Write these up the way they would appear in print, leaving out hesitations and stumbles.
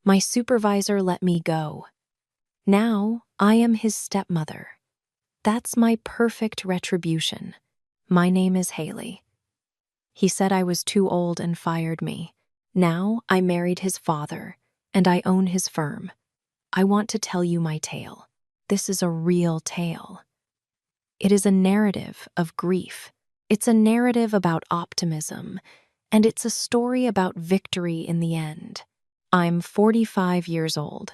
My supervisor let me go. Now I am his stepmother. That's my perfect retribution. My name is Haley. He said I was too old and fired me. Now I married his father, and I own his firm. I want to tell you my tale. This is a real tale. It is a narrative of grief. It's a narrative about optimism, and it's a story about victory in the end. I'm 45 years old.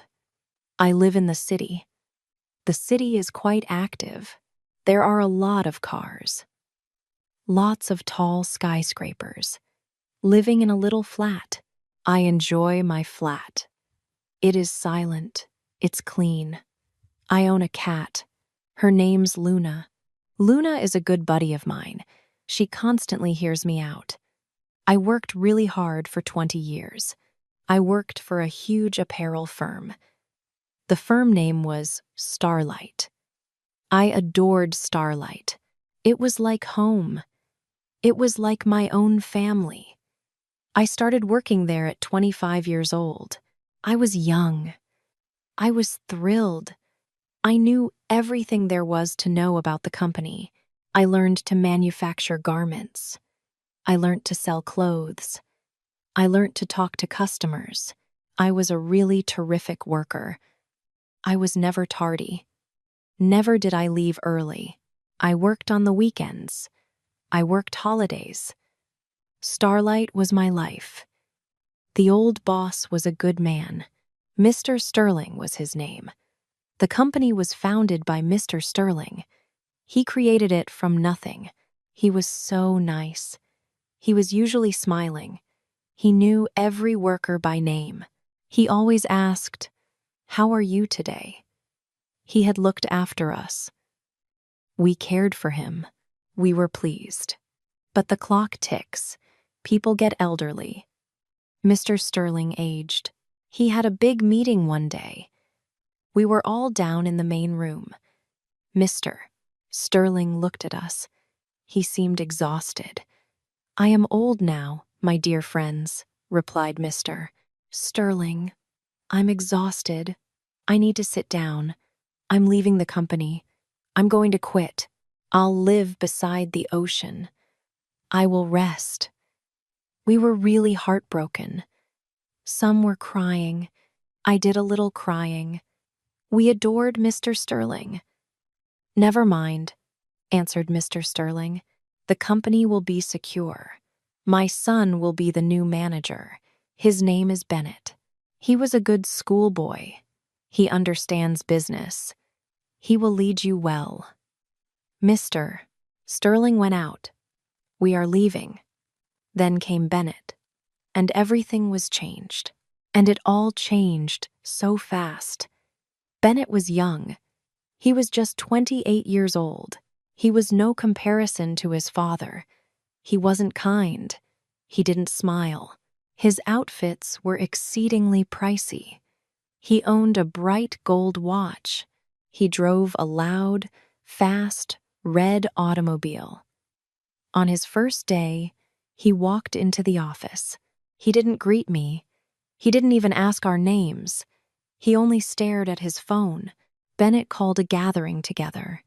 I live in the city. The city is quite active. There are a lot of cars. Lots of tall skyscrapers. Living in a little flat. I enjoy my flat. It is silent. It's clean. I own a cat. Her name's Luna. Luna is a good buddy of mine. She constantly hears me out. I worked really hard for 20 years. I worked for a huge apparel firm. The firm name was Starlight. I adored Starlight. It was like home. It was like my own family. I started working there at 25 years old. I was young. I was thrilled. I knew everything there was to know about the company. I learned to manufacture garments. I learned to sell clothes. I learned to talk to customers. I was a really terrific worker. I was never tardy. Never did I leave early. I worked on the weekends. I worked holidays. Starlight was my life. The old boss was a good man. Mr. Sterling was his name. The company was founded by Mr. Sterling. He created it from nothing. He was so nice. He was usually smiling. He knew every worker by name. He always asked, "How are you today?" He had looked after us. We cared for him. We were pleased. But the clock ticks. People get elderly. Mr. Sterling aged. He had a big meeting one day. We were all down in the main room. Mr. Sterling looked at us. He seemed exhausted. "I am old now, my dear friends," replied Mr. Sterling. "I'm exhausted. I need to sit down. I'm leaving the company. I'm going to quit. I'll live beside the ocean. I will rest." We were really heartbroken. Some were crying. I did a little crying. We adored Mr. Sterling. "Never mind," answered Mr. Sterling. "The company will be secure. My son will be the new manager. His name is Bennett. He was a good schoolboy. He understands business. He will lead you well." Mr. Sterling went out. "We are leaving." Then came Bennett, and everything was changed. And it all changed so fast. Bennett was young. He was just 28 years old. He was no comparison to his father. He wasn't kind. He didn't smile. His outfits were exceedingly pricey. He owned a bright gold watch. He drove a loud, fast, red automobile. On his first day, he walked into the office. He didn't greet me. He didn't even ask our names. He only stared at his phone. Bennett called a gathering together.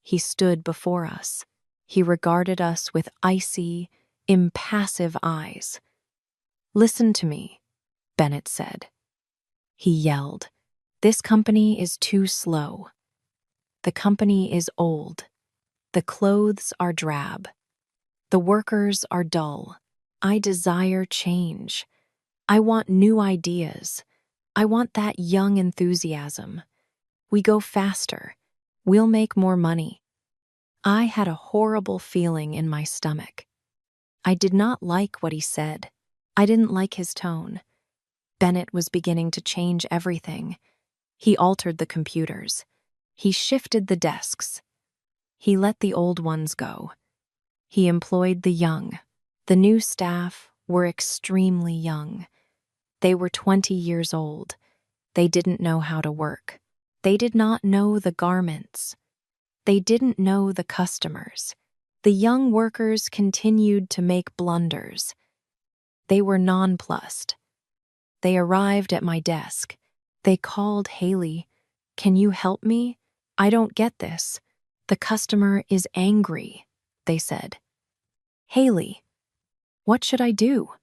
He stood before us. He regarded us with icy, impassive eyes. "Listen to me," Bennett said. He yelled, "This company is too slow. The company is old. The clothes are drab. The workers are dull. I desire change. I want new ideas. I want that young enthusiasm. We go faster. We'll make more money." I had a horrible feeling in my stomach. I did not like what he said. I didn't like his tone. Bennett was beginning to change everything. He altered the computers. He shifted the desks. He let the old ones go. He employed the young. The new staff were extremely young. They were 20 years old. They didn't know how to work. They did not know the garments. They didn't know the customers. The young workers continued to make blunders. They were nonplussed. They arrived at my desk. They called Haley. "Can you help me? I don't get this. The customer is angry," they said. "Haley, what should I do?"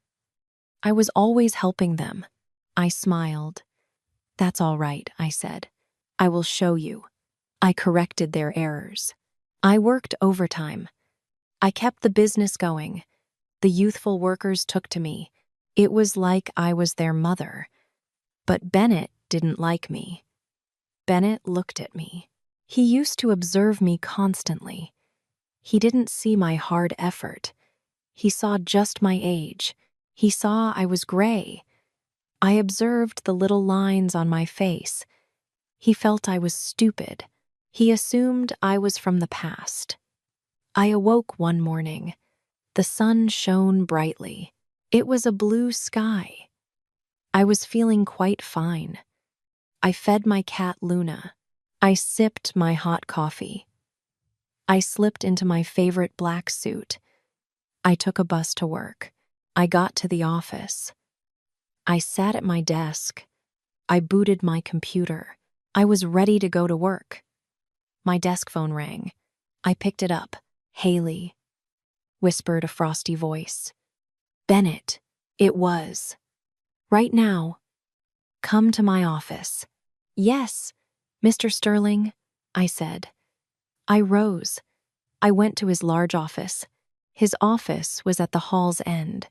I was always helping them. I smiled. "That's all right," I said. "I will show you." I corrected their errors. I worked overtime. I kept the business going. The youthful workers took to me. It was like I was their mother. But Bennett didn't like me. Bennett looked at me. He used to observe me constantly. He didn't see my hard effort. He saw just my age. He saw I was gray. I observed the little lines on my face. He felt I was stupid. He assumed I was from the past. I awoke one morning. The sun shone brightly. It was a blue sky. I was feeling quite fine. I fed my cat Luna. I sipped my hot coffee. I slipped into my favorite black suit. I took a bus to work. I got to the office. I sat at my desk. I booted my computer. I was ready to go to work. My desk phone rang. I picked it up. "Haley," whispered a frosty voice. "Bennett, it was. Right now. Come to my office." "Yes, Mr. Sterling," I said. I rose. I went to his large office. His office was at the hall's end.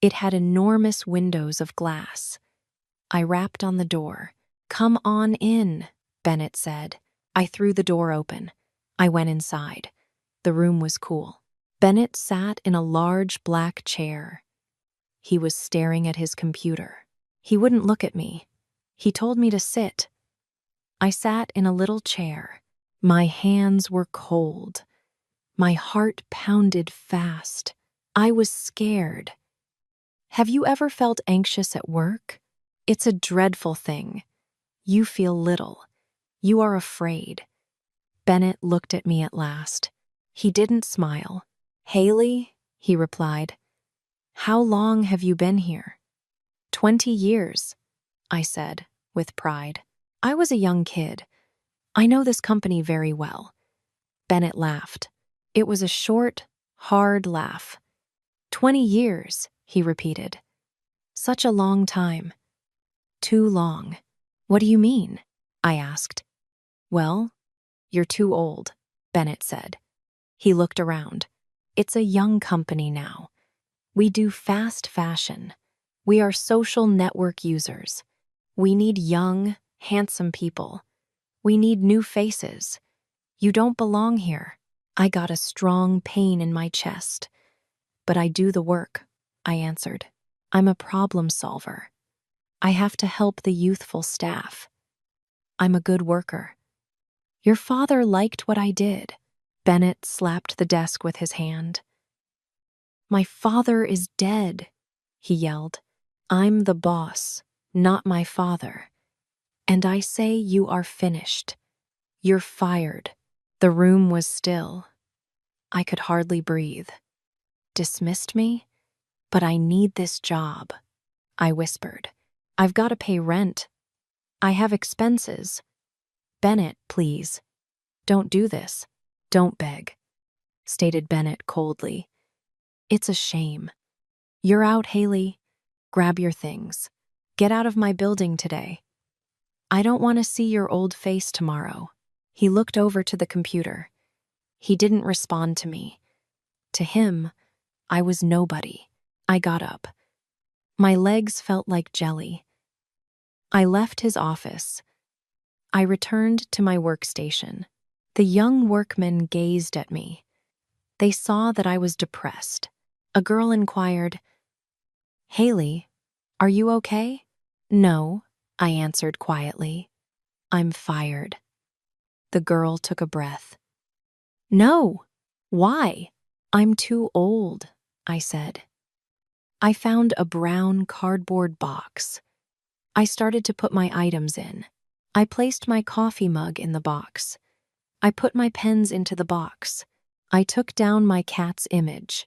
It had enormous windows of glass. I rapped on the door. "Come on in," Bennett said. I threw the door open. I went inside. The room was cool. Bennett sat in a large black chair. He was staring at his computer. He wouldn't look at me. He told me to sit. I sat in a little chair. My hands were cold. My heart pounded fast. I was scared. Have you ever felt anxious at work? It's a dreadful thing. You feel little. You are afraid. Bennett looked at me at last. He didn't smile. "Haley," he replied, "how long have you been here?" 20 years, I said, with pride. I was a young kid. I know this company very well. Bennett laughed. It was a short, hard laugh. 20 years, he repeated. Such a long time. Too long. What do you mean? I asked. Well, you're too old, Bennett said. He looked around. It's a young company now. We do fast fashion. We are social network users. We need young, handsome people. We need new faces. You don't belong here. I got a strong pain in my chest. But I do the work, I answered. I'm a problem solver. I have to help the youthful staff. I'm a good worker. Your father liked what I did. Bennett slapped the desk with his hand. My father is dead, he yelled. I'm the boss, not my father. And I say you are finished. You're fired. The room was still. I could hardly breathe. Dismissed me? But I need this job, I whispered. I've got to pay rent. I have expenses. Bennett, please. Don't do this. Don't beg, stated Bennett coldly. It's a shame. You're out, Haley. Grab your things. Get out of my building today. I don't want to see your old face tomorrow. He looked over to the computer. He didn't respond to me. To him, I was nobody. I got up. My legs felt like jelly. I left his office. I returned to my workstation. The young workmen gazed at me. They saw that I was depressed. A girl inquired, Haley, are you okay? No, I answered quietly. I'm fired. The girl took a breath. No, why? I'm too old, I said. I found a brown cardboard box. I started to put my items in. I placed my coffee mug in the box. I put my pens into the box. I took down my cat's image.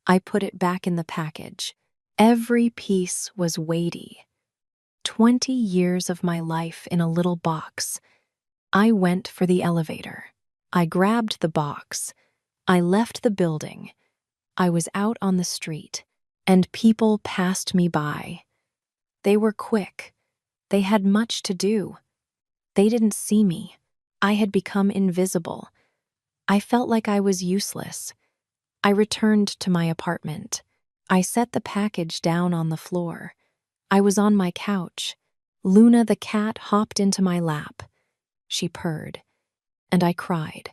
I put it back in the package. Every piece was weighty. 20 years of my life in a little box. I went for the elevator. I grabbed the box. I left the building. I was out on the street, and people passed me by. They were quick. They had much to do. They didn't see me. I had become invisible. I felt like I was useless. I returned to my apartment. I set the package down on the floor. I was on my couch. Luna the cat hopped into my lap. She purred, and I cried.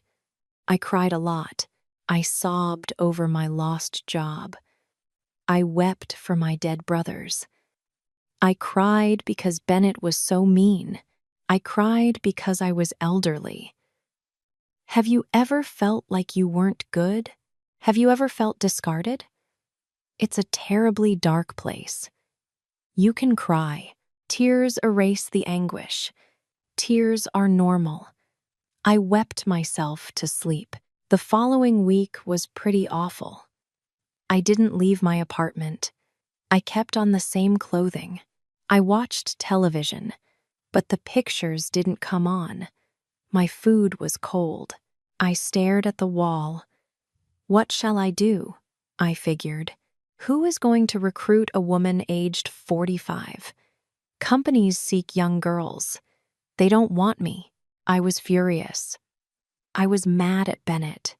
I cried a lot. I sobbed over my lost job. I wept for my dead brothers. I cried because Bennett was so mean. I cried because I was elderly. Have you ever felt like you weren't good? Have you ever felt discarded? It's a terribly dark place. You can cry. Tears erase the anguish. Tears are normal. I wept myself to sleep. The following week was pretty awful. I didn't leave my apartment. I kept on the same clothing. I watched television, but the pictures didn't come on. My food was cold. I stared at the wall. What shall I do? I figured. Who is going to recruit a woman aged 45? Companies seek young girls. They don't want me. I was furious. I was mad at Bennett.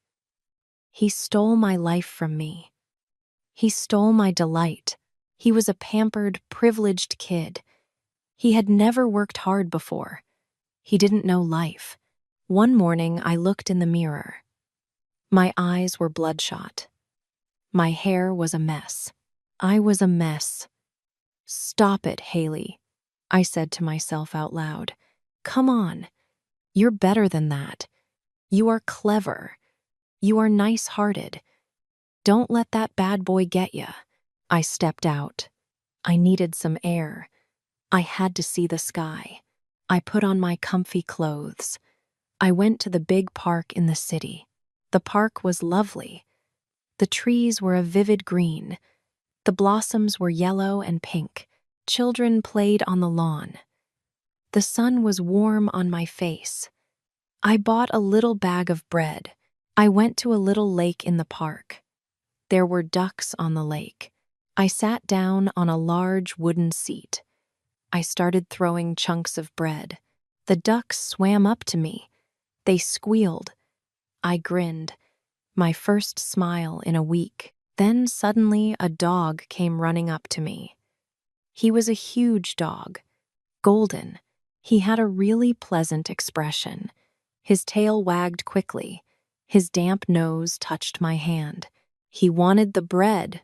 He stole my life from me. He stole my delight. He was a pampered, privileged kid. He had never worked hard before. He didn't know life. One morning, I looked in the mirror. My eyes were bloodshot. My hair was a mess. I was a mess. Stop it, Haley, I said to myself out loud. Come on. You're better than that. You are clever. You are nice-hearted. Don't let that bad boy get ya. I stepped out. I needed some air. I had to see the sky. I put on my comfy clothes. I went to the big park in the city. The park was lovely. The trees were a vivid green. The blossoms were yellow and pink. Children played on the lawn. The sun was warm on my face. I bought a little bag of bread. I went to a little lake in the park. There were ducks on the lake. I sat down on a large wooden seat. I started throwing chunks of bread. The ducks swam up to me. They squealed. I grinned. My first smile in a week. Then suddenly a dog came running up to me. He was a huge dog, golden. He had a really pleasant expression. His tail wagged quickly. His damp nose touched my hand. He wanted the bread.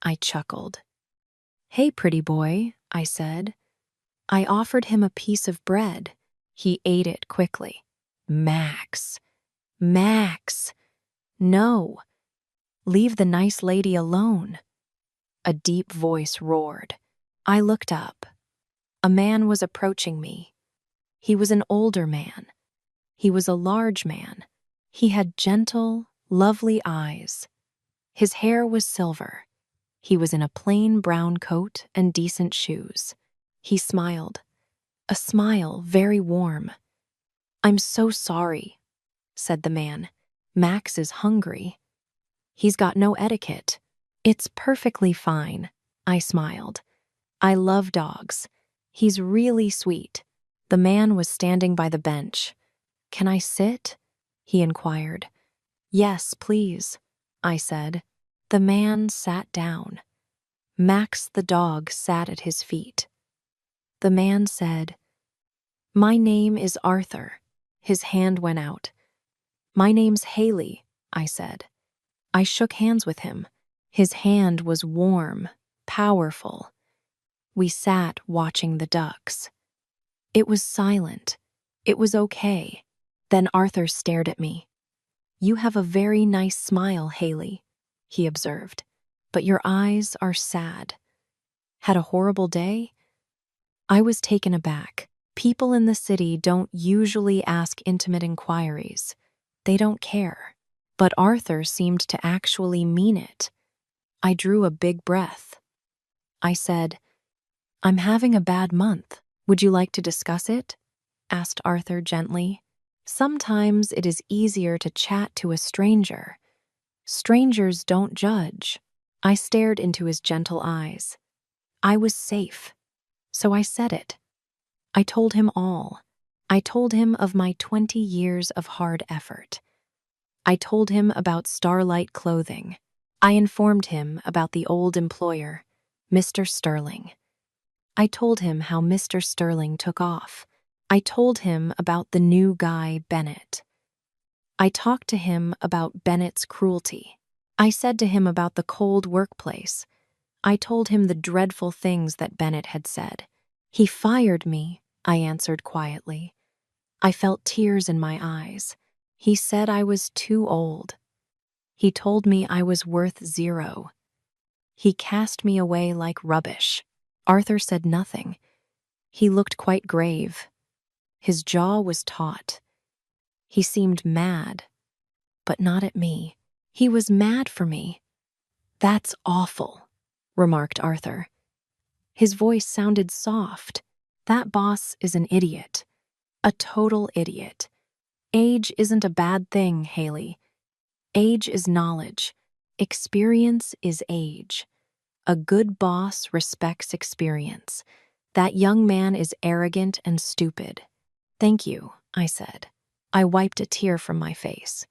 I chuckled. Hey, pretty boy, I said. I offered him a piece of bread. He ate it quickly. Max. Max. No. Leave the nice lady alone. A deep voice roared. I looked up. A man was approaching me. He was an older man. He was a large man. He had gentle, lovely eyes. His hair was silver. He was in a plain brown coat and decent shoes. He smiled. A smile very warm. I'm so sorry, said the man. Max is hungry. He's got no etiquette. It's perfectly fine, I smiled. I love dogs. He's really sweet. The man was standing by the bench. Can I sit? He inquired. Yes, please, I said. The man sat down. Max the dog sat at his feet. The man said, My name is Arthur. His hand went out. My name's Haley, I said. I shook hands with him. His hand was warm, powerful. We sat watching the ducks. It was silent. It was okay. Then Arthur stared at me. You have a very nice smile, Haley, he observed, but your eyes are sad. Had a horrible day? I was taken aback. People in the city don't usually ask intimate inquiries. They don't care. But Arthur seemed to actually mean it. I drew a big breath. I said, I'm having a bad month. Would you like to discuss it? Asked Arthur gently. Sometimes it is easier to chat to a stranger. Strangers don't judge. I stared into his gentle eyes. I was safe, so I said it. I told him all. I told him of my 20 years of hard effort. I told him about Starlight Clothing. I informed him about the old employer, Mr. Sterling. I told him how Mr. Sterling took off. I told him about the new guy, Bennett. I talked to him about Bennett's cruelty. I said to him about the cold workplace. I told him the dreadful things that Bennett had said. He fired me, I answered quietly. I felt tears in my eyes. He said I was too old. He told me I was worth 0. He cast me away like rubbish. Arthur said nothing. He looked quite grave. His jaw was taut. He seemed mad, but not at me. He was mad for me. That's awful, remarked Arthur. His voice sounded soft. That boss is an idiot. A total idiot. Age isn't a bad thing, Haley. Age is knowledge. Experience is age. A good boss respects experience. That young man is arrogant and stupid. Thank you, I said. I wiped a tear from my face.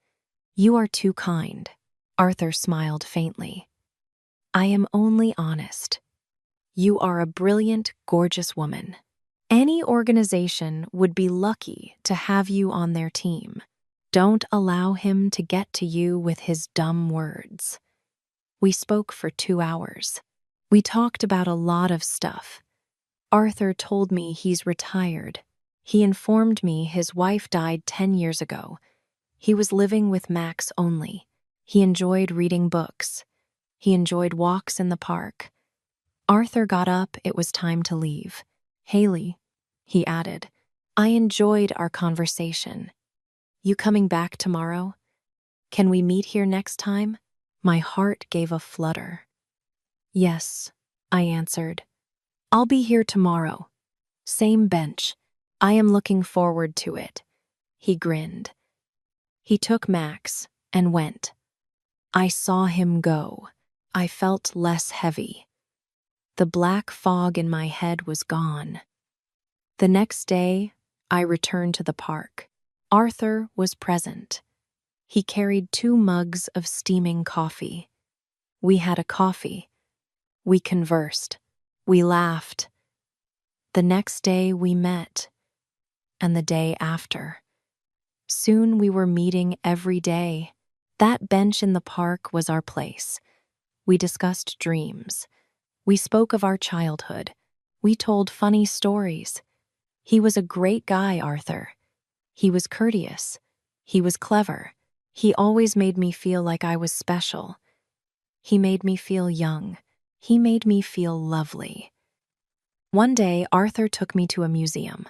You are too kind. Arthur smiled faintly. I am only honest. You are a brilliant, gorgeous woman. Any organization would be lucky to have you on their team. Don't allow him to get to you with his dumb words. We spoke for 2 hours. We talked about a lot of stuff. Arthur told me he's retired. He informed me his wife died 10 years ago. He was living with Max only. He enjoyed reading books. He enjoyed walks in the park. Arthur got up, it was time to leave. Haley, he added, I enjoyed our conversation. You coming back tomorrow? Can we meet here next time? My heart gave a flutter. Yes, I answered. I'll be here tomorrow. Same bench. I am looking forward to it. He grinned. He took Max and went. I saw him go. I felt less heavy. The black fog in my head was gone. The next day, I returned to the park. Arthur was present. He carried 2 mugs of steaming coffee. We had a coffee. We conversed. We laughed. The next day we met, and the day after. Soon we were meeting every day. That bench in the park was our place. We discussed dreams. We spoke of our childhood. We told funny stories. He was a great guy, Arthur. He was courteous. He was clever. He always made me feel like I was special. He made me feel young. He made me feel lovely. One day, Arthur took me to a museum.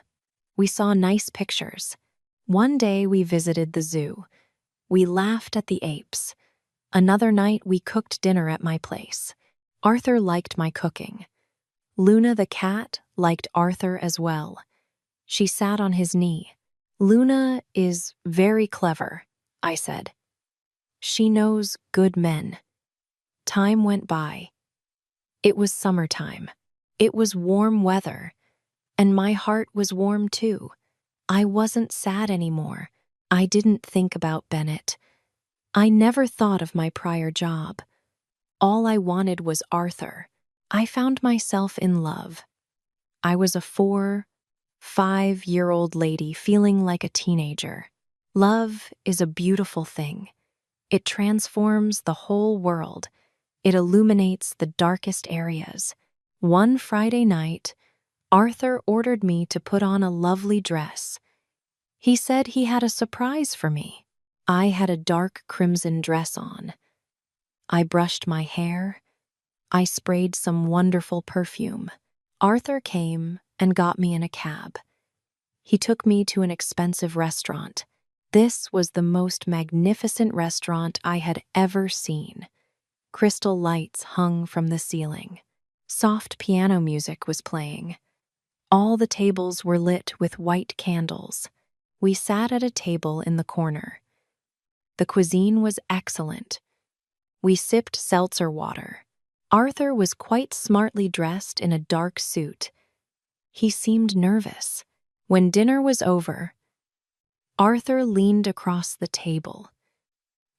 We saw nice pictures. One day, we visited the zoo. We laughed at the apes. Another night, we cooked dinner at my place. Arthur liked my cooking. Luna the cat liked Arthur as well. She sat on his knee. Luna is very clever, I said. She knows good men. Time went by. It was summertime. It was warm weather, and my heart was warm too. I wasn't sad anymore. I didn't think about Bennett. I never thought of my prior job. All I wanted was Arthur. I found myself in love. I was a 5-year-old lady feeling like a teenager. Love is a beautiful thing. It transforms the whole world. It illuminates the darkest areas. One Friday night, Arthur ordered me to put on a lovely dress. He said he had a surprise for me. I had a dark crimson dress on. I brushed my hair. I sprayed some wonderful perfume. Arthur came and got me in a cab. He took me to an expensive restaurant. This was the most magnificent restaurant I had ever seen. Crystal lights hung from the ceiling. Soft piano music was playing. All the tables were lit with white candles. We sat at a table in the corner. The cuisine was excellent. We sipped seltzer water. Arthur was quite smartly dressed in a dark suit. He seemed nervous. When dinner was over, Arthur leaned across the table.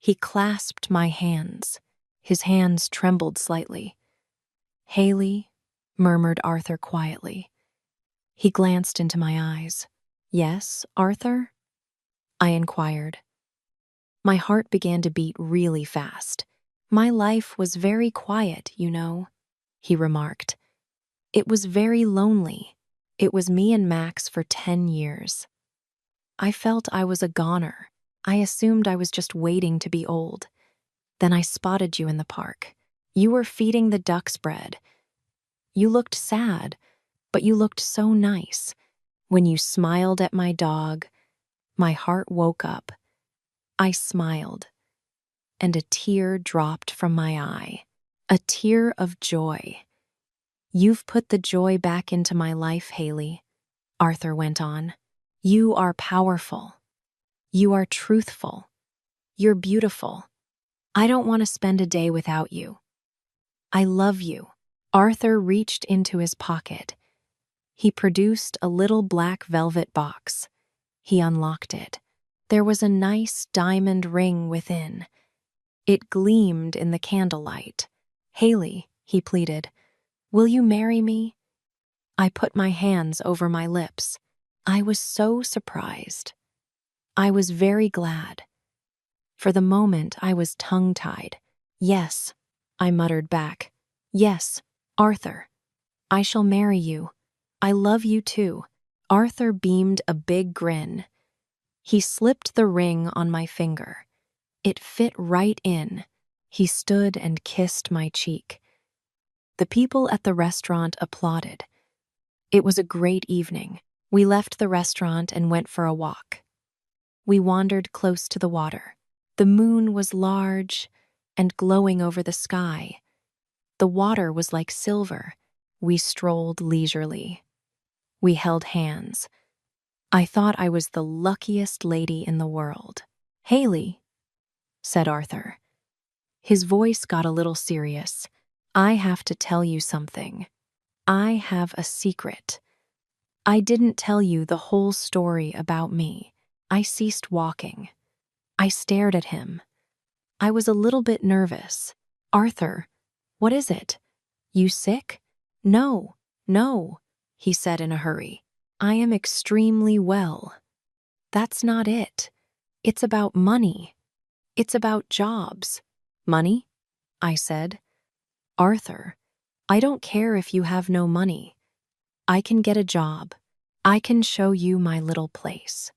He clasped my hands. His hands trembled slightly. "Haley," murmured Arthur quietly. He glanced into my eyes. "Yes, Arthur?" I inquired. My heart began to beat really fast. "My life was very quiet, you know," he remarked. "It was very lonely. It was me and Max for 10 years. I felt I was a goner. I assumed I was just waiting to be old. Then I spotted you in the park. You were feeding the ducks bread. You looked sad, but you looked so nice. When you smiled at my dog, my heart woke up. I smiled, and a tear dropped from my eye. A tear of joy. You've put the joy back into my life, Haley," Arthur went on. "You are powerful. You are truthful. You're beautiful. I don't want to spend a day without you. I love you." Arthur reached into his pocket. He produced a little black velvet box. He unlocked it. There was a nice diamond ring within. It gleamed in the candlelight. "Haley," he pleaded, "will you marry me?" I put my hands over my lips. I was so surprised. I was very glad. For the moment, I was tongue-tied. "Yes," I muttered back. "Yes, Arthur. I shall marry you. I love you too." Arthur beamed a big grin. He slipped the ring on my finger. It fit right in. He stood and kissed my cheek. The people at the restaurant applauded. It was a great evening. We left the restaurant and went for a walk. We wandered close to the water. The moon was large and glowing over the sky. The water was like silver. We strolled leisurely. We held hands. I thought I was the luckiest lady in the world. "Haley," said Arthur. His voice got a little serious. "I have to tell you something. I have a secret. I didn't tell you the whole story about me." I ceased walking. I stared at him. I was a little bit nervous. "Arthur, what is it? You sick?" "No, no," he said in a hurry. "I am extremely well. That's not it. It's about money. It's about jobs." "Money?" I said. "Arthur, I don't care if you have no money. I can get a job. I can show you my little place.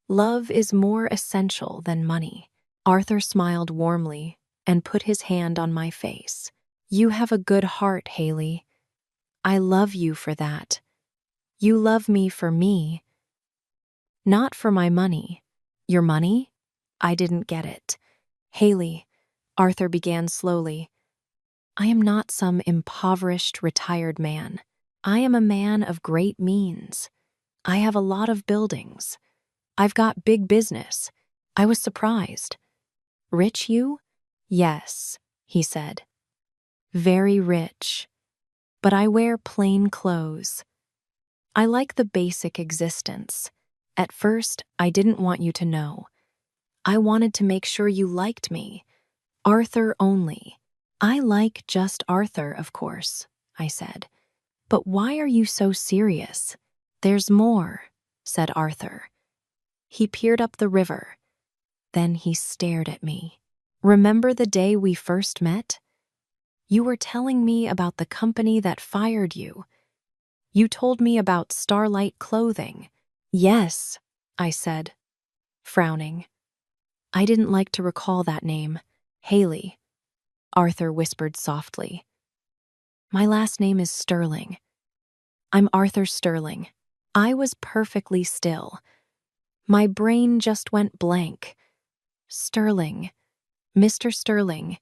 Love is more essential than money." Arthur smiled warmly and put his hand on my face. "You have a good heart, Haley. I love you for that. You love me for me, not for my money." "Your money?" I didn't get it. "Haley," Arthur began slowly, "I am not some impoverished, retired man. I am a man of great means. I have a lot of buildings. I've got big business." I was surprised. "Rich, you?" "Yes," he said. "Very rich. But I wear plain clothes. I like the basic existence. At first, I didn't want you to know. I wanted to make sure you liked me. Arthur only. I like just Arthur, of course," I said. "But why are you so serious?" "There's more," said Arthur. He peered up the river. Then he stared at me. "Remember the day we first met? You were telling me about the company that fired you. You told me about Starlight Clothing." "Yes," I said, frowning. I didn't like to recall that name. "Haley," Arthur whispered softly. "My last name is Sterling. I'm Arthur Sterling." I was perfectly still. My brain just went blank. "Sterling, Mr. Sterling."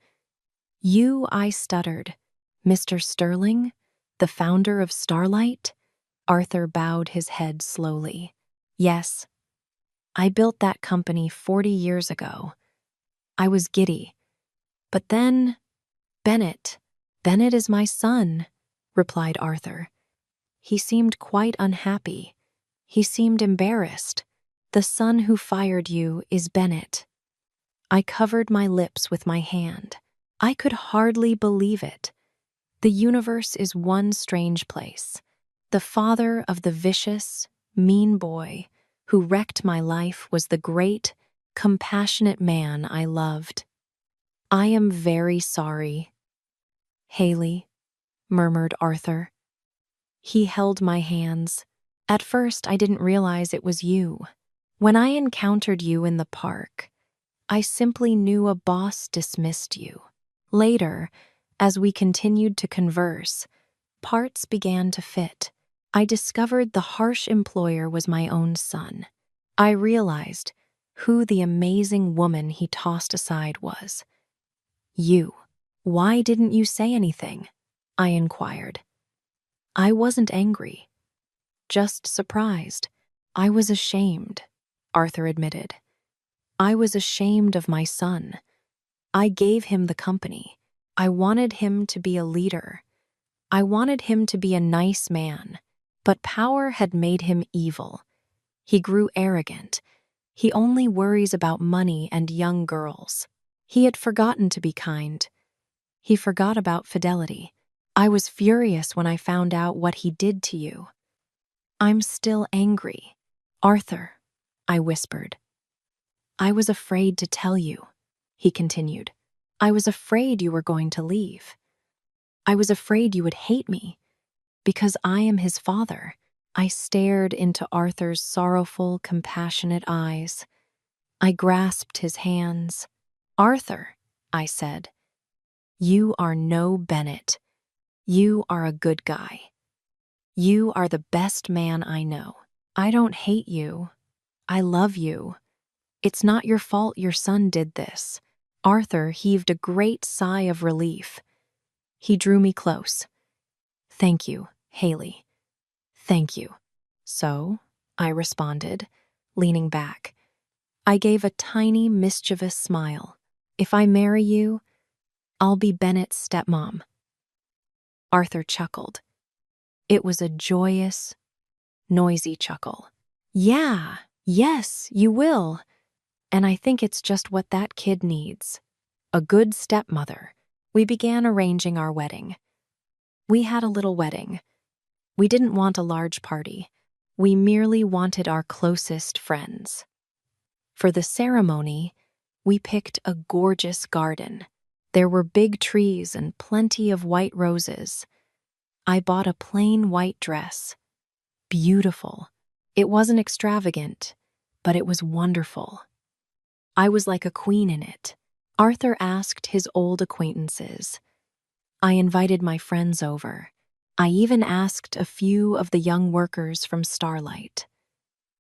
"You," I stuttered. Mr. Sterling, the founder of Starlight? Arthur bowed his head slowly. Yes, I built that company 40 years ago. I was giddy. But then, Bennett. Bennett is my son, replied Arthur. He seemed quite unhappy. He seemed embarrassed. The son who fired you is Bennett. I covered my lips with my hand. I could hardly believe it. The universe is one strange place. The father of the vicious, mean boy who wrecked my life was the great, compassionate man I loved. I am very sorry, Haley, murmured Arthur. He held my hands. At first, I didn't realize it was you. When I encountered you in the park, I simply knew a boss dismissed you. Later, as we continued to converse, parts began to fit. I discovered the harsh employer was my own son. I realized who the amazing woman he tossed aside was. You. Why didn't you say anything? I inquired. I wasn't angry, just surprised. I was ashamed, Arthur admitted. I was ashamed of my son. I gave him the company. I wanted him to be a leader. I wanted him to be a nice man, but power had made him evil. He grew arrogant. He only worries about money and young girls. He had forgotten to be kind. He forgot about fidelity. I was furious when I found out what he did to you. I'm still angry. Arthur, I whispered. I was afraid to tell you, he continued. I was afraid you were going to leave. I was afraid you would hate me, because I am his father. I stared into Arthur's sorrowful, compassionate eyes. I grasped his hands. Arthur, I said, you are no Bennett. You are a good guy. You are the best man I know. I don't hate you. I love you. It's not your fault your son did this. Arthur heaved a great sigh of relief. He drew me close. Thank you, Haley. Thank you. So, I responded, leaning back. I gave a tiny, mischievous smile. If I marry you, I'll be Bennett's stepmom. Arthur chuckled. It was a joyous, noisy chuckle. Yeah, yes, you will. And I think it's just what that kid needs. A good stepmother. We began arranging our wedding. We had a little wedding. We didn't want a large party. We merely wanted our closest friends. For the ceremony, we picked a gorgeous garden. There were big trees and plenty of white roses. I bought a plain white dress. Beautiful. It wasn't extravagant, but it was wonderful. I was like a queen in it. Arthur asked his old acquaintances. I invited my friends over. I even asked a few of the young workers from Starlight.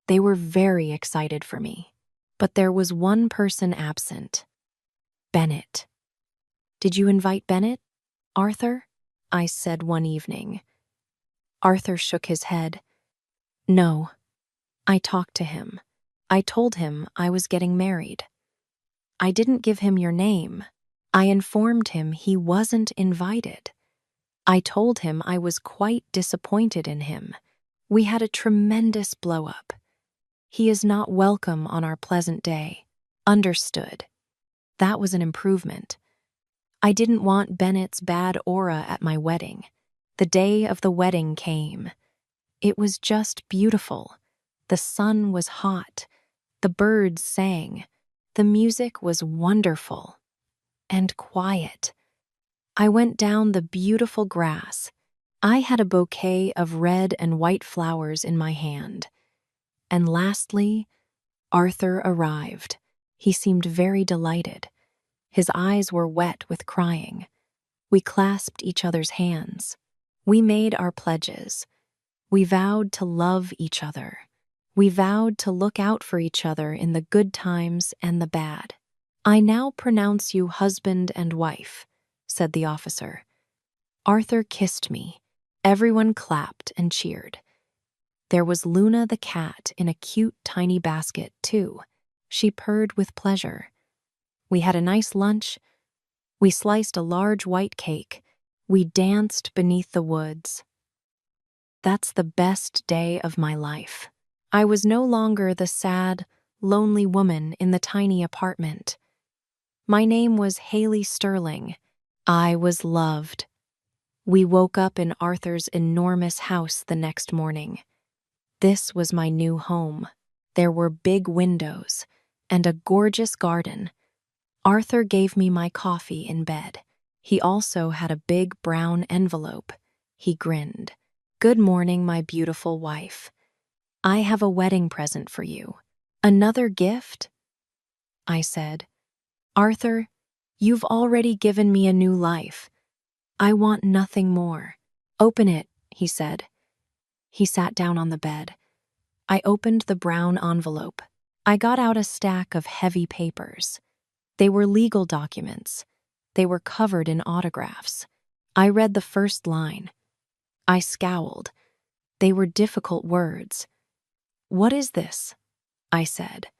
They were very excited for me. But there was one person absent. Bennett. Did you invite Bennett, Arthur? I said one evening. Arthur shook his head. No. I talked to him. I told him I was getting married. I didn't give him your name. I informed him he wasn't invited. I told him I was quite disappointed in him. We had a tremendous blow-up. He is not welcome on our pleasant day. Understood. That was an improvement. I didn't want Bennett's bad aura at my wedding. The day of the wedding came. It was just beautiful. The sun was hot. The birds sang. The music was wonderful and quiet. I went down the beautiful grass. I had a bouquet of red and white flowers in my hand. And lastly, Arthur arrived. He seemed very delighted. His eyes were wet with crying. We clasped each other's hands. We made our pledges. We vowed to love each other. We vowed to look out for each other in the good times and the bad. I now pronounce you husband and wife, said the officer. Arthur kissed me. Everyone clapped and cheered. There was Luna the cat in a cute tiny basket, too. She purred with pleasure. We had a nice lunch. We sliced a large white cake. We danced beneath the woods. That's the best day of my life. I was no longer the sad, lonely woman in the tiny apartment. My name was Haley Sterling. I was loved. We woke up in Arthur's enormous house the next morning. This was my new home. There were big windows and a gorgeous garden. Arthur gave me my coffee in bed. He also had a big brown envelope. He grinned. "Good morning, my beautiful wife. I have a wedding present for you." "Another gift?" I said. "Arthur, you've already given me a new life. I want nothing more." "Open it," he said. He sat down on the bed. I opened the brown envelope. I got out a stack of heavy papers. They were legal documents. They were covered in autographs. I read the first line. I scowled. They were difficult words. "What is this?" I said.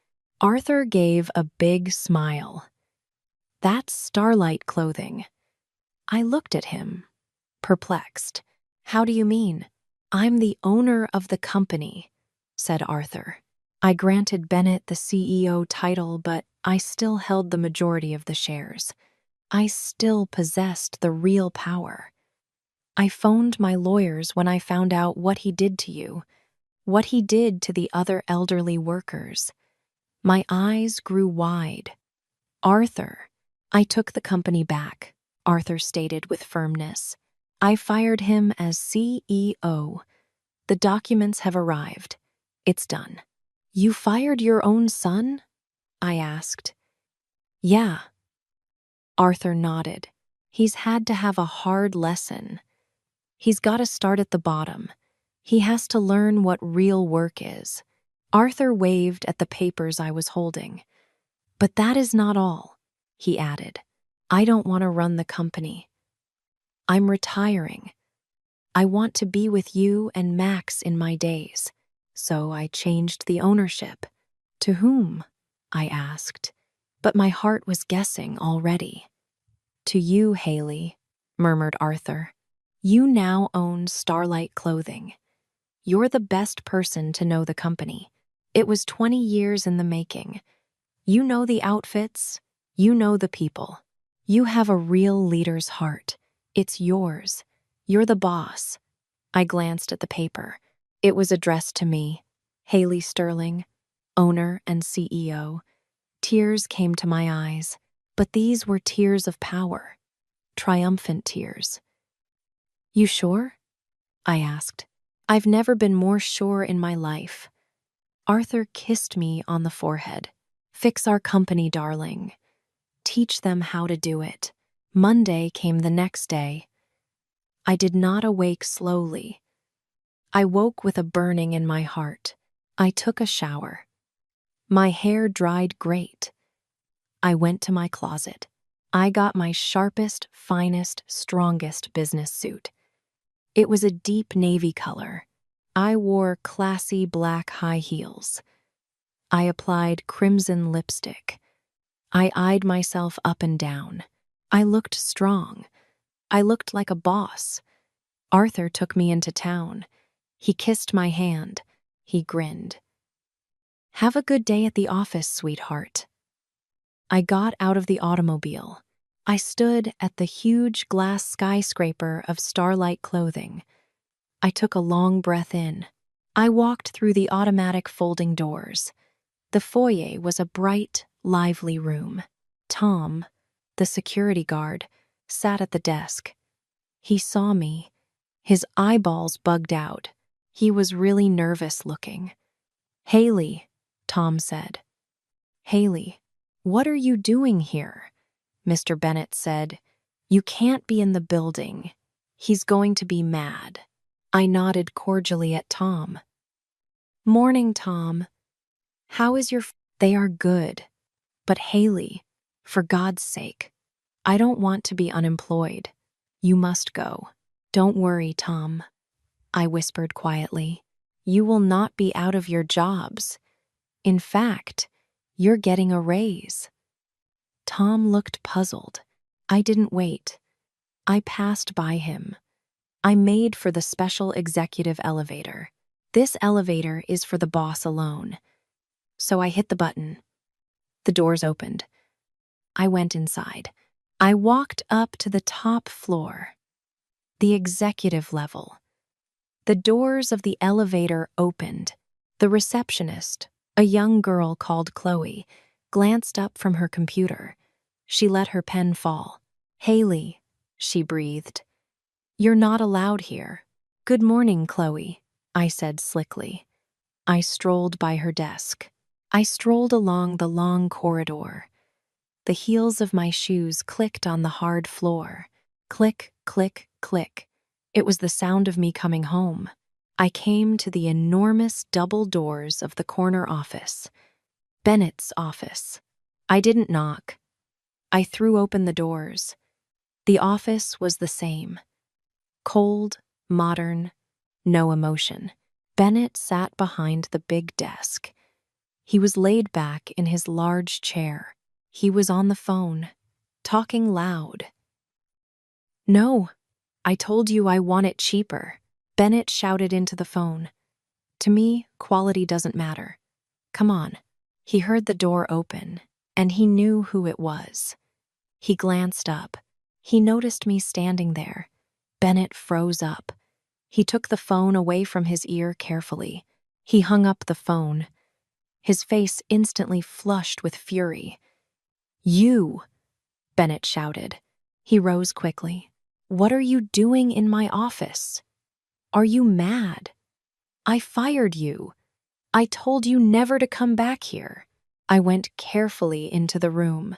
Arthur gave a big smile. "That's Starlight Clothing." I looked at him, perplexed. "How do you mean?" "I'm the owner of the company," said Arthur. I granted Bennett the CEO title, but I still held the majority of the shares. I still possessed the real power. "I phoned my lawyers when I found out what he did to you, what he did to the other elderly workers." My eyes grew wide. "Arthur, I took the company back," Arthur stated with firmness. "I fired him as CEO. The documents have arrived. It's done." "You fired your own son?" I asked. "Yeah." Arthur nodded. "He's had to have a hard lesson. He's got to start at the bottom. He has to learn what real work is." Arthur waved at the papers I was holding. "But that is not all," he added. "I don't want to run the company. I'm retiring. I want to be with you and Max in my days. So I changed the ownership." "To whom?" I asked, but my heart was guessing already. "To you, Haley," murmured Arthur. "You now own Starlight Clothing. You're the best person to know the company. It was 20 years in the making. You know the outfits. You know the people. You have a real leader's heart. It's yours. You're the boss." I glanced at the paper. It was addressed to me, Haley Sterling, owner and CEO. Tears came to my eyes, but these were tears of power, triumphant tears. "You sure?" I asked. "I've never been more sure in my life." Arthur kissed me on the forehead. "Fix our company, darling. Teach them how to do it." Monday came the next day. I did not awake slowly. I woke with a burning in my heart. I took a shower. My hair dried great. I went to my closet. I got my sharpest, finest, strongest business suit. It was a deep navy color. I wore classy black high heels. I applied crimson lipstick. I eyed myself up and down. I looked strong. I looked like a boss. Arthur took me into town. He kissed my hand. He grinned. "Have a good day at the office, sweetheart." I got out of the automobile. I stood at the huge glass skyscraper of Starlight Clothing. I took a long breath in. I walked through the automatic folding doors. The foyer was a bright, lively room. Tom, the security guard, sat at the desk. He saw me. His eyeballs bugged out. He was really nervous looking. "Haley," Tom said. "Haley, what are you doing here?" Mr. Bennett said. "You can't be in the building. He's going to be mad." I nodded cordially at Tom. "Morning, Tom. How is your They are good. But Haley, for God's sake, I don't want to be unemployed." You must go. Don't worry, Tom, I whispered quietly. You will not be out of your jobs. In fact, you're getting a raise. Tom looked puzzled. I didn't wait. I passed by him. I made for the special executive elevator. This elevator is for the boss alone. So I hit the button. The doors opened. I went inside. I walked up to the top floor, the executive level. The doors of the elevator opened. The receptionist, a young girl called Chloe, glanced up from her computer. She let her pen fall. Haley, she breathed. You're not allowed here. Good morning, Chloe, I said slickly. I strolled by her desk. I strolled along the long corridor. The heels of my shoes clicked on the hard floor. Click, click, click. It was the sound of me coming home. I came to the enormous double doors of the corner office. Bennett's office. I didn't knock. I threw open the doors. The office was the same. Cold, modern, no emotion. Bennett sat behind the big desk. He was laid back in his large chair. He was on the phone, talking loud. No, I told you I want it cheaper, Bennett shouted into the phone. To me, quality doesn't matter. Come on. He heard the door open, and he knew who it was. He glanced up. He noticed me standing there. Bennett froze up. He took the phone away from his ear carefully. He hung up the phone. His face instantly flushed with fury. You, Bennett shouted. He rose quickly. What are you doing in my office? Are you mad? I fired you. I told you never to come back here. I went carefully into the room.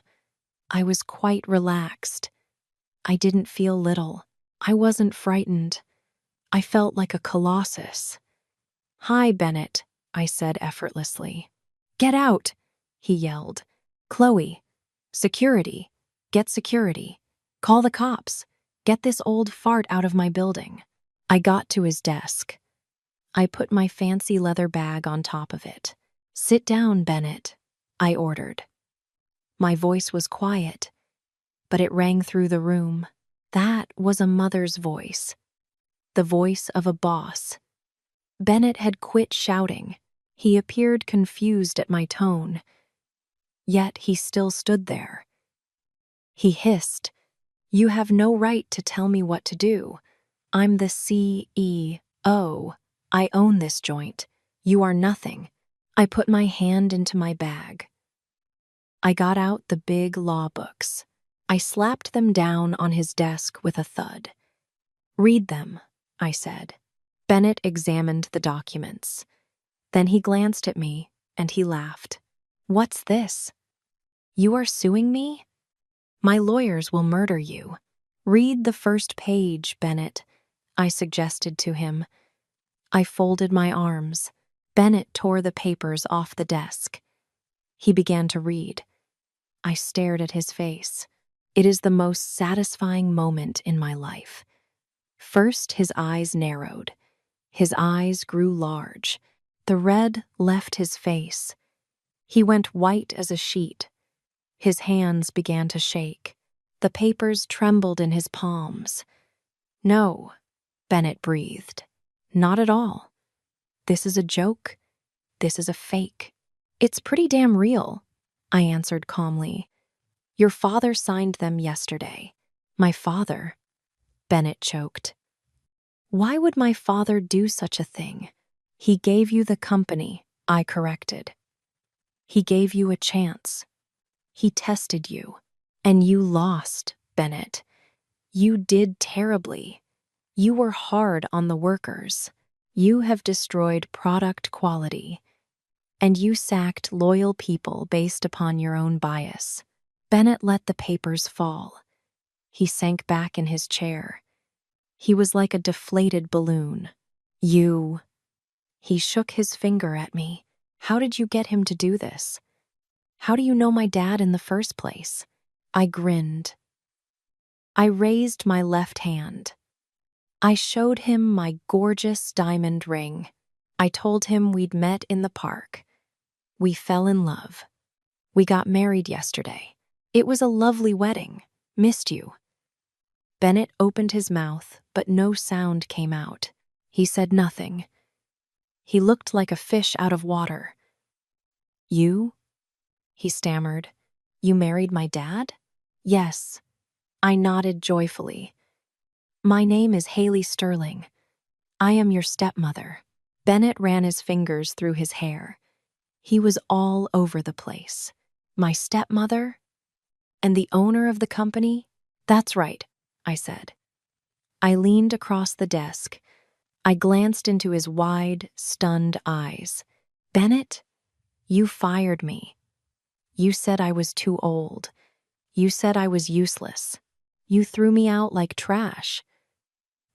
I was quite relaxed. I didn't feel little. I wasn't frightened. I felt like a colossus. Hi, Bennett, I said effortlessly. Get out, he yelled. Chloe, security. Get security. Call the cops. Get this old fart out of my building. I got to his desk. I put my fancy leather bag on top of it. Sit down, Bennett, I ordered. My voice was quiet, but it rang through the room. That was a mother's voice, the voice of a boss. Bennett had quit shouting. He appeared confused at my tone. Yet he still stood there. He hissed, You have no right to tell me what to do. I'm the CEO. I own this joint. You are nothing. I put my hand into my bag. I got out the big law books. I slapped them down on his desk with a thud. Read them, I said. Bennett examined the documents. Then he glanced at me, and he laughed. What's this? You are suing me? My lawyers will murder you. Read the first page, Bennett, I suggested to him. I folded my arms. Bennett tore the papers off the desk. He began to read. I stared at his face. It is the most satisfying moment in my life. First, his eyes narrowed. His eyes grew large. The red left his face. He went white as a sheet. His hands began to shake. The papers trembled in his palms. No, Bennett breathed. Not at all. This is a joke. This is a fake. It's pretty damn real, I answered calmly. Your father signed them yesterday. My father? Bennett choked. Why would my father do such a thing? He gave you the company, I corrected. He gave you a chance. He tested you. And you lost, Bennett. You did terribly. You were hard on the workers. You have destroyed product quality. And you sacked loyal people based upon your own bias. Bennett let the papers fall. He sank back in his chair. He was like a deflated balloon. You. He shook his finger at me. How did you get him to do this? How do you know my dad in the first place? I grinned. I raised my left hand. I showed him my gorgeous diamond ring. I told him we'd met in the park. We fell in love. We got married yesterday. It was a lovely wedding. Missed you. Bennett opened his mouth, but no sound came out. He said nothing. He looked like a fish out of water. You? He stammered. You married my dad? Yes. I nodded joyfully. My name is Haley Sterling. I am your stepmother. Bennett ran his fingers through his hair. He was all over the place. My stepmother? And the owner of the company? That's right, I said. I leaned across the desk. I glanced into his wide, stunned eyes. Bennett, you fired me. You said I was too old. You said I was useless. You threw me out like trash.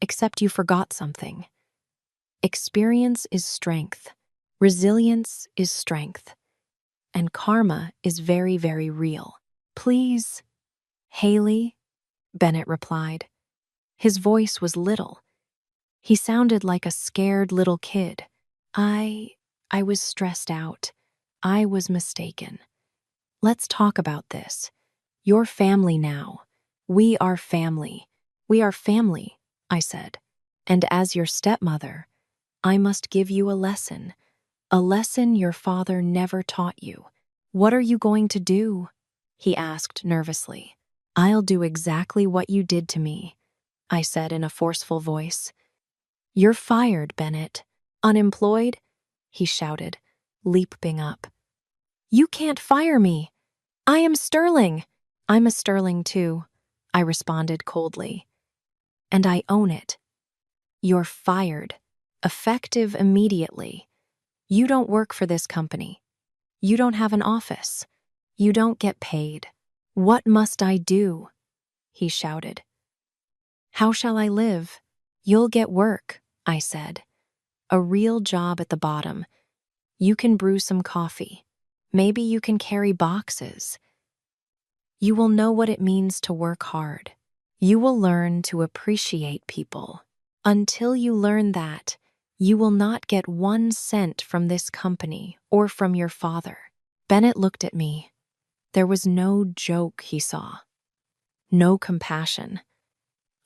Except you forgot something. Experience is strength. Resilience is strength. And karma is very, very real. Please, Haley, Bennett replied. His voice was little. He sounded like a scared little kid. I was stressed out. I was mistaken. Let's talk about this. You're family now. We are family. We are family, I said. And as your stepmother, I must give you a lesson your father never taught you. What are you going to do? He asked nervously. I'll do exactly what you did to me, I said in a forceful voice. You're fired, Bennett. Unemployed? He shouted, leaping up. You can't fire me. I am Sterling. I'm a Sterling too, I responded coldly. And I own it. You're fired. Effective immediately. You don't work for this company. You don't have an office. You don't get paid. What must I do? He shouted. How shall I live? You'll get work, I said. A real job at the bottom. You can brew some coffee. Maybe you can carry boxes. You will know what it means to work hard. You will learn to appreciate people. Until you learn that, you will not get 1 cent from this company or from your father. Bennett looked at me. There was no joke he saw. No compassion.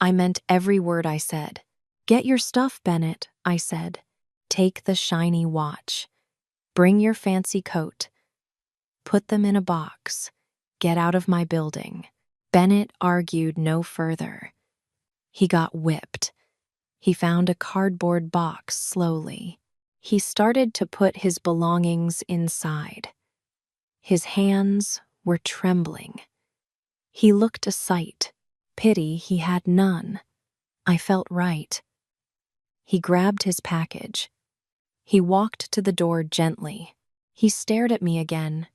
I meant every word I said. Get your stuff, Bennett, I said. Take the shiny watch. Bring your fancy coat. Put them in a box. Get out of my building. Bennett argued no further. He got whipped. He found a cardboard box slowly. He started to put his belongings inside. His hands were trembling. He looked a sight. Pity he had none. I felt right. He grabbed his package. He walked to the door gently. He stared at me again.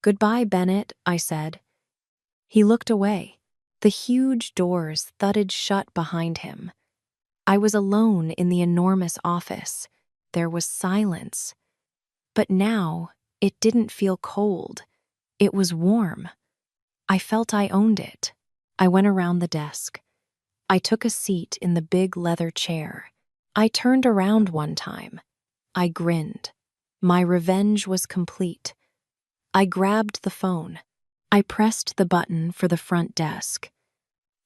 Goodbye, Bennett, I said. He looked away. The huge doors thudded shut behind him. I was alone in the enormous office. There was silence. But now, it didn't feel cold. It was warm. I felt I owned it. I went around the desk. I took a seat in the big leather chair. I turned around one time. I grinned. My revenge was complete. I grabbed the phone. I pressed the button for the front desk.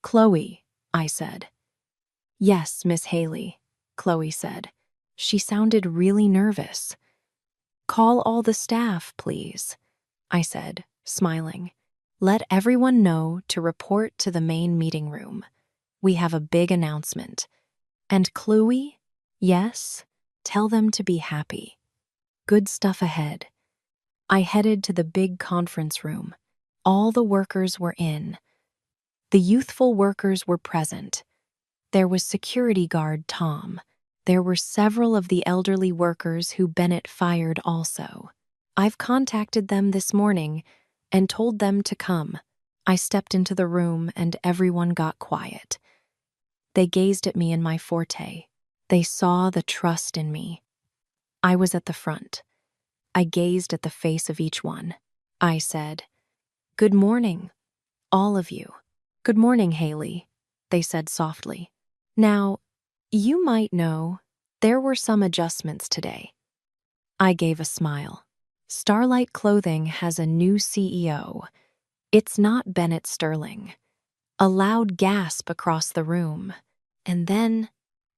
Chloe, I said. Yes, Miss Haley, Chloe said. She sounded really nervous. Call all the staff, please, I said, smiling. Let everyone know to report to the main meeting room. We have a big announcement. And Chloe? Yes? Tell them to be happy. Good stuff ahead. I headed to the big conference room. All the workers were in. The youthful workers were present. There was security guard Tom. There were several of the elderly workers who Bennett fired also. I've contacted them this morning and told them to come. I stepped into the room and everyone got quiet. They gazed at me in my forte. They saw the trust in me. I was at the front. I gazed at the face of each one. I said, Good morning, all of you. "Good morning, Haley," they said softly. "Now, you might know there were some adjustments today." I gave a smile. Starlight Clothing has a new CEO. It's not Bennett Sterling. A loud gasp across the room. And then,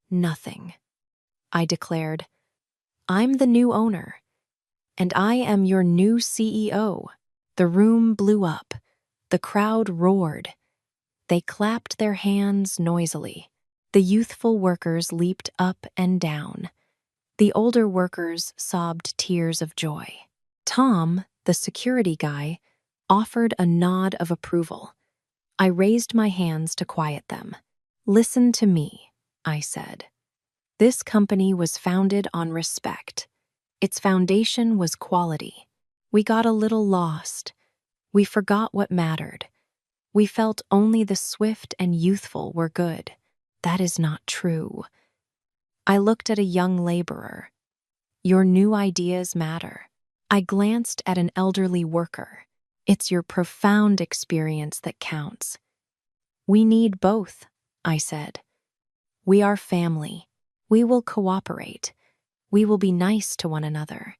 nothing. I declared, "I'm the new owner, and I am your new CEO." The room blew up. The crowd roared. They clapped their hands noisily. The youthful workers leaped up and down. The older workers sobbed tears of joy. Tom, the security guy, offered a nod of approval. I raised my hands to quiet them. "Listen to me," I said. "This company was founded on respect. Its foundation was quality. We got a little lost. We forgot what mattered. We felt only the swift and youthful were good. That is not true." I looked at a young laborer. "Your new ideas matter." I glanced at an elderly worker. "It's your profound experience that counts." "We need both," I said. "We are family. We will cooperate. We will be nice to one another.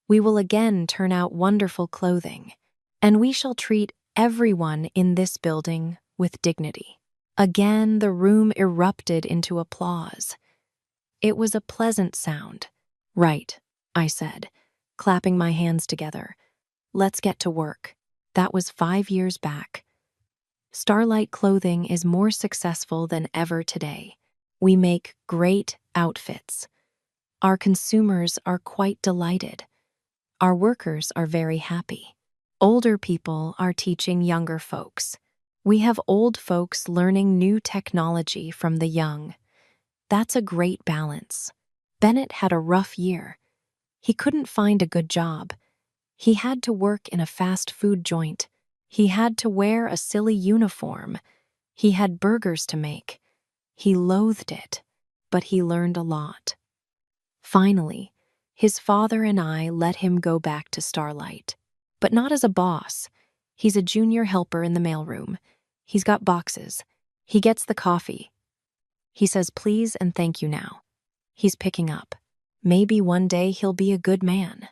We will again turn out wonderful clothing. And we shall treat everyone in this building with dignity." Again, the room erupted into applause. It was a pleasant sound. "Right," I said, clapping my hands together. "Let's get to work." That was 5 years back. Starlight Clothing is more successful than ever today. We make great outfits. Our consumers are quite delighted. Our workers are very happy. Older people are teaching younger folks. We have old folks learning new technology from the young. That's a great balance. Bennett had a rough year. He couldn't find a good job. He had to work in a fast food joint. He had to wear a silly uniform. He had burgers to make. He loathed it, but he learned a lot. Finally, his father and I let him go back to Starlight. But not as a boss. He's a junior helper in the mailroom. He's got boxes. He gets the coffee. He says please and thank you now. He's picking up. Maybe one day he'll be a good man.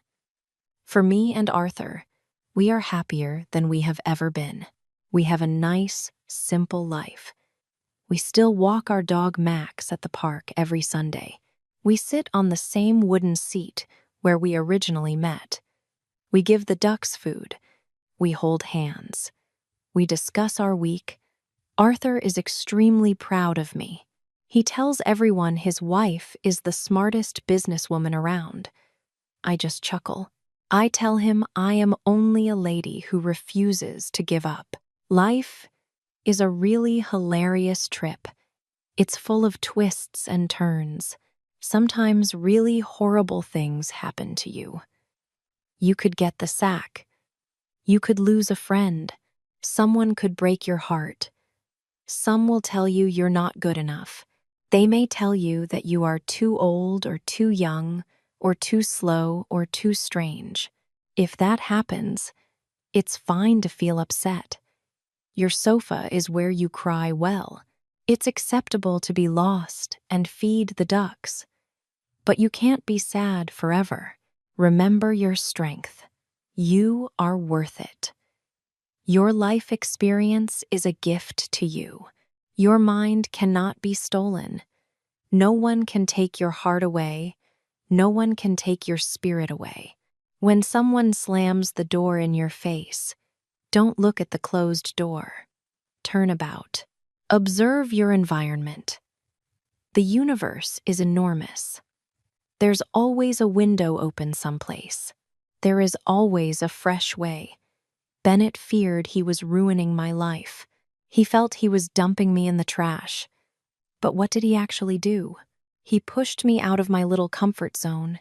For me and Arthur, we are happier than we have ever been. We have a nice, simple life. We still walk our dog Max at the park every Sunday. We sit on the same wooden seat where we originally met. We give the ducks food. We hold hands. We discuss our week. Arthur is extremely proud of me. He tells everyone his wife is the smartest businesswoman around. I just chuckle. I tell him I am only a lady who refuses to give up. Life is a really hilarious trip. It's full of twists and turns. Sometimes really horrible things happen to you. You could get the sack. You could lose a friend. Someone could break your heart. Some will tell you you're not good enough. They may tell you that you are too old or too young or too slow or too strange. If that happens, it's fine to feel upset. Your sofa is where you cry well. It's acceptable to be lost and feed the ducks. But you can't be sad forever. Remember your strength. You are worth it. Your life experience is a gift to you. Your mind cannot be stolen. No one can take your heart away. No one can take your spirit away. When someone slams the door in your face, don't look at the closed door. Turn about. Observe your environment. The universe is enormous. There's always a window open someplace. There is always a fresh way. Bennett feared he was ruining my life. He felt he was dumping me in the trash. But what did he actually do? He pushed me out of my little comfort zone.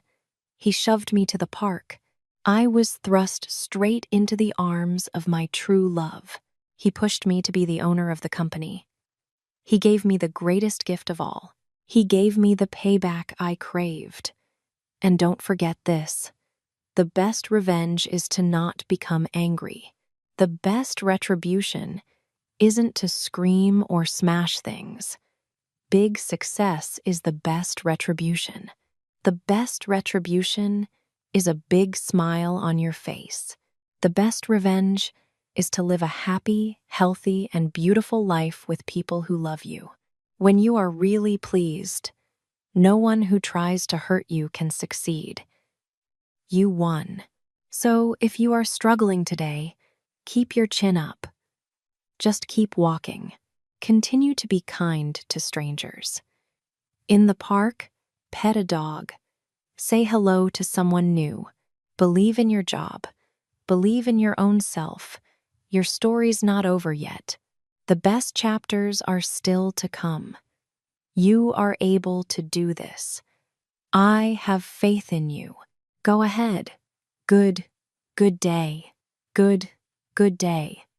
He shoved me to the park. I was thrust straight into the arms of my true love. He pushed me to be the owner of the company. He gave me the greatest gift of all. He gave me the payback I craved. And don't forget this. The best revenge is to not become angry. The best retribution isn't to scream or smash things. Big success is the best retribution. The best retribution is a big smile on your face. The best revenge is to live a happy, healthy, and beautiful life with people who love you. When you are really pleased, no one who tries to hurt you can succeed. You won. So if you are struggling today, keep your chin up. Just keep walking. Continue to be kind to strangers. In the park, pet a dog. Say hello to someone new. Believe in your job. Believe in your own self. Your story's not over yet. The best chapters are still to come. You are able to do this. I have faith in you. Go ahead. Good day. Good day.